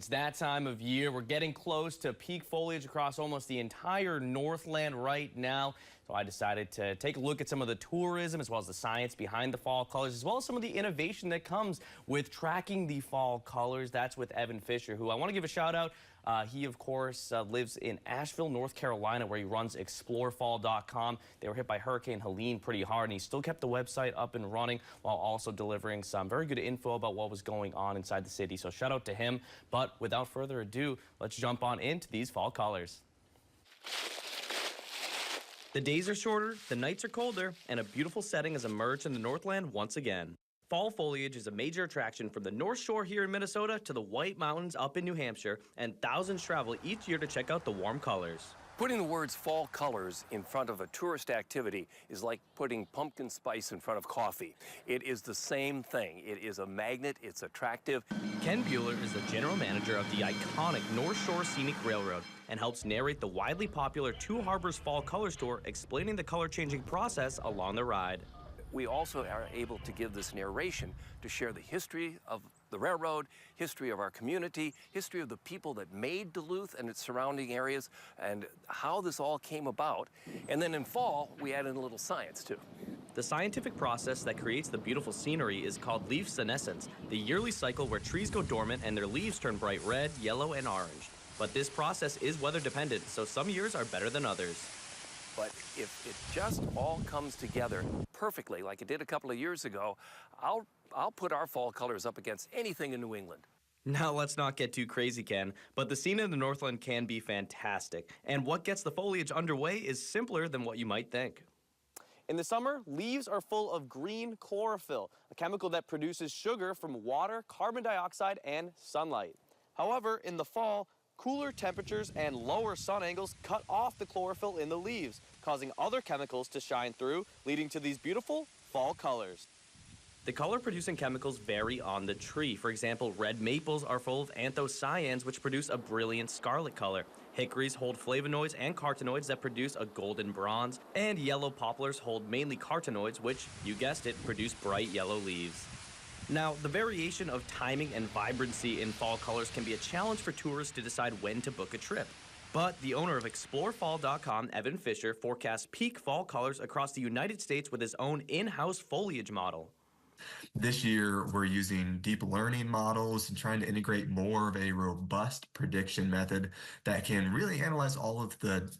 It's that time of year. We're getting close to peak foliage across almost the entire Northland right now. So I decided to take a look at some of the tourism as well as the science behind the fall colors, as well as some of the innovation that comes with tracking the fall colors. That's with Evan Fisher, who I want to give a shout out. He, of course, lives in Asheville, North Carolina, where he runs explorefall.com. They were hit by Hurricane Helene pretty hard, and he still kept the website up and running while also delivering some very good info about what was going on inside the city. So shout out to him. But without further ado, let's jump on into these fall colors. The days are shorter, the nights are colder, and a beautiful setting has emerged in the Northland once again. Fall foliage is a major attraction from the North Shore here in Minnesota to the White Mountains up in New Hampshire, and thousands travel each year to check out the warm colors. Putting the words fall colors in front of a tourist activity is like putting pumpkin spice in front of coffee. It is the same thing. It is a magnet, it's attractive. Ken Bueller is the general manager of the iconic North Shore Scenic Railroad and helps narrate the widely popular Two Harbors Fall Colors Tour, explaining the color-changing process along the ride. We also are able to give this narration to share the history of the railroad, history of our community, history of the people that made Duluth and its surrounding areas, and how this all came about. And then in fall, we add in a little science too. The scientific process that creates the beautiful scenery is called leaf senescence, the yearly cycle where trees go dormant and their leaves turn bright red, yellow, and orange. But this process is weather dependent, so some years are better than others. But if it just all comes together perfectly, like it did a couple of years ago, I'll put our fall colors up against anything in New England. Now, let's not get too crazy, Ken, but the scene in the Northland can be fantastic. And what gets the foliage underway is simpler than what you might think. In the summer, leaves are full of green chlorophyll, a chemical that produces sugar from water, carbon dioxide, and sunlight. However, in the fall, cooler temperatures and lower sun angles cut off the chlorophyll in the leaves, causing other chemicals to shine through, leading to these beautiful fall colors. The color-producing chemicals vary on the tree. For example, red maples are full of anthocyanins, which produce a brilliant scarlet color. Hickories hold flavonoids and carotenoids that produce a golden bronze. And yellow poplars hold mainly carotenoids, which, you guessed it, produce bright yellow leaves. Now, the variation of timing and vibrancy in fall colors can be a challenge for tourists to decide when to book a trip. But the owner of explorefall.com, Evan Fisher, forecasts peak fall colors across the United States with his own in-house foliage model. This year, we're using deep learning models and trying to integrate more of a robust prediction method that can really analyze all of the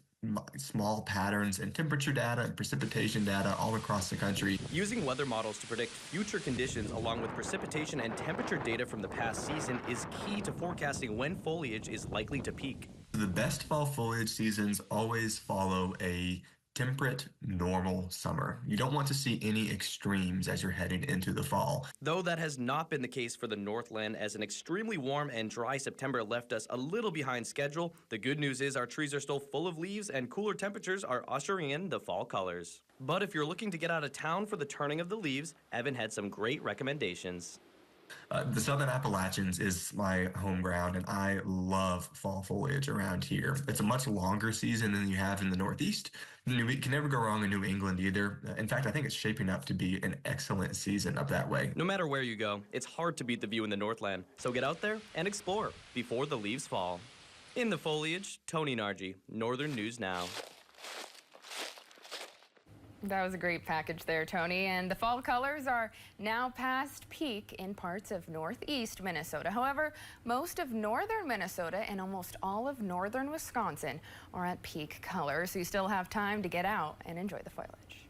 small patterns and temperature data and precipitation data all across the country. Using weather models to predict future conditions along with precipitation and temperature data from the past season is key to forecasting when foliage is likely to peak. The best fall foliage seasons always follow a temperate, normal summer. You don't want to see any extremes as you're heading into the fall. Though that has not been the case for the Northland, as an extremely warm and dry September left us a little behind schedule, the good news is our trees are still full of leaves and cooler temperatures are ushering in the fall colors. But if you're looking to get out of town for the turning of the leaves, Evan had some great recommendations. The Southern Appalachians is my home ground, and I love fall foliage around here. It's a much longer season than you have in the Northeast. You can never go wrong in New England either. In fact, I think it's shaping up to be an excellent season up that way. No matter where you go, it's hard to beat the view in the Northland. So get out there and explore before the leaves fall. In the foliage, Tony Nargi, Northern News Now. That was a great package there, Tony. And the fall colors are now past peak in parts of northeast Minnesota. However, most of northern Minnesota and almost all of northern Wisconsin are at peak colors, so you still have time to get out and enjoy the foliage.